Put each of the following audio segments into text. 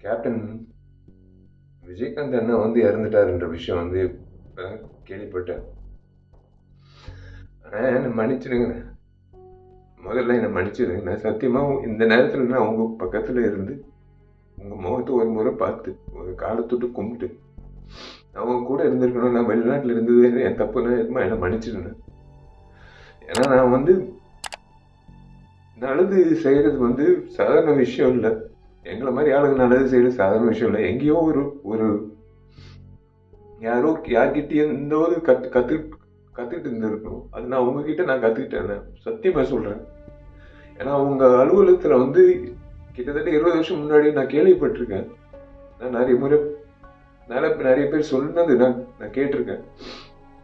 Captain Vijayakanth அண்ணா வந்து இறந்துட்டாருன்ற விஷயம் வந்து இப்பதான் கேள்விப்பட்டேன். ஆனால் என்னை மன்னிச்சிடுங்க, முதல்ல என்னை மன்னிச்சிடுங்க. நான் சத்தியமாக இந்த நேரத்தில் நான் உங்கள் பக்கத்தில் இருந்து உங்கள் முகத்தை ஒரு முறை பார்த்து ஒரு காலத்தொட்டு கும்பிட்டு அவங்க கூட இருந்திருக்கணும். நான் வெளிநாட்டில் இருந்தது என் தப்புன்னா என்னை மன்னிச்சிடுங்க. ஏன்னா நான் வந்து நல்லது செய்கிறது வந்து சாதாரண விஷயம் இல்லை. எங்களை மாதிரி ஆளுங்க நல்லது செய்யறது சாதாரண விஷயம் இல்லை. எங்கேயோ ஒரு யார்கிட்டயும் இந்த ஒரு கத்துக்கிட்டு இருந்திருக்கணும். அது நான் உங்ககிட்ட நான் கத்துக்கிட்டேன், சத்தியமா சொல்றேன். ஏன்னா உங்க அலுவலகத்துல வந்து கிட்டத்தட்ட 20 வருஷம் முன்னாடி நான் கேள்விப்பட்டிருக்கேன். நான் நிறைய பேர் சொன்னது நான் கேட்டிருக்கேன்.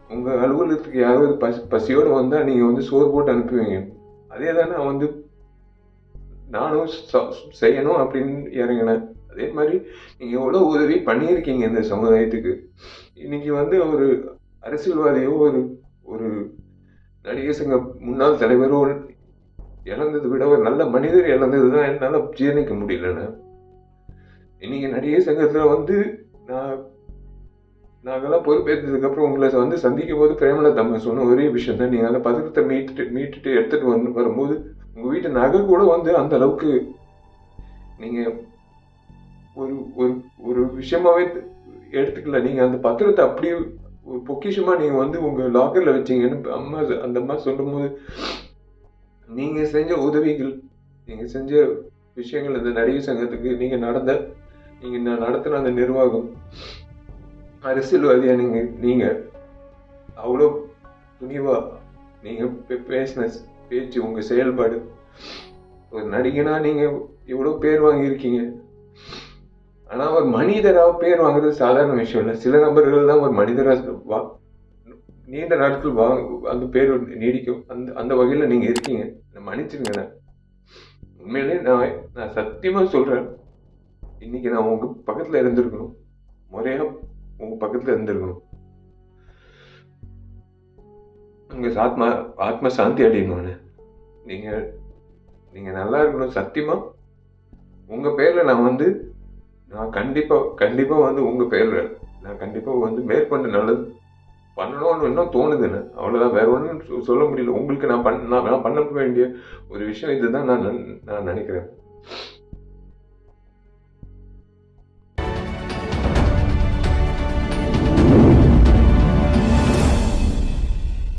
உங்க அலுவலகத்துக்கு யாராவது பசியோட வந்தா நீங்க வந்து சோறு போட்டு அனுப்புவீங்க. அதே தான் நான் வந்து நானும் செய்யணும் அப்படின்னு இறங்கினேன். அதே மாதிரி நீங்க எவ்வளவு உதவி பண்ணியிருக்கீங்க இந்த சமுதாயத்துக்கு. இன்னைக்கு வந்து ஒரு அரசியல்வாதியோ ஒரு நடிகர் சங்க முன்னாள் தலைவரோ இழந்ததை விட ஒரு நல்ல மனிதர் இழந்ததுதான் என்னால ஜீரணிக்க முடியலன்னு. இன்னைக்கு நடிகர் சங்கத்துல வந்து நாங்கெல்லாம் பொறுப்பேற்றதுக்கு அப்புறம் உங்களை வந்து சந்திக்கும் போது பிரேமலதா அம்மா சொன்ன ஒரே விஷயம் தான், நீங்க அந்த பதக்கத்தை மீட்டுட்டு எடுத்துட்டு வரும்போது உங்க வீட்டு நகை கூட வந்து அந்த அளவுக்கு நீங்க ஒரு ஒரு ஒரு விஷயமாவே எடுத்துக்கல. நீங்க அந்த பத்திரத்தை அப்படியே ஒரு பொக்கிஷமா நீங்க வந்து உங்க லாக்கர்ல வச்சீங்கன்னு அந்த அம்மா சொல்லும் போது, நீங்க செஞ்ச உதவிகள், நீங்க செஞ்ச விஷயங்கள், இந்த நடிகர் சங்கத்துக்கு நீங்க நடத்தின அந்த நிர்வாகம், அரசியல்வாதியா நீங்க அவ்வளோ துணிவா நீங்க பேசின பேச்சு, உங்க செயல்பாடு, ஒரு நடிகனா நீங்க எவ்வளவு பேர் வாங்கியிருக்கீங்க. ஆனா ஒரு மனிதரா பேர் வாங்குறது சாதாரண விஷயம் இல்லை. சில நபர்கள் தான் ஒரு மனிதரா நீண்ட நாட்கள் அந்த பேர் நீடிக்கும். அந்த வகையில நீங்க இருக்கீங்க. மன்னிச்சிருங்க. உண்மையிலே நான் சத்தியமா சொல்றேன், இன்னைக்கு நான் உங்க பக்கத்துல இருந்திருக்கணும், முறையா உங்க பக்கத்துல இருந்திருக்கணும். உங்க ஆத்ம சாந்தி அடையணும். நீங்க நல்லா இருக்கணும். சத்தியமா உங்க பேர்ல நான் கண்டிப்பா வந்து உங்க பேர்ல நான் கண்டிப்பா வந்து மேற்கொண்டு நல்லது பண்ணணும்னு இன்னும் தோணுதுன்னு. அவ்வளவுதான், வேற ஒன்றும் சொல்ல முடியல. உங்களுக்கு நான் பண்ண வேண்டிய ஒரு விஷயம் இதுதான் நான் நினைக்கிறேன்.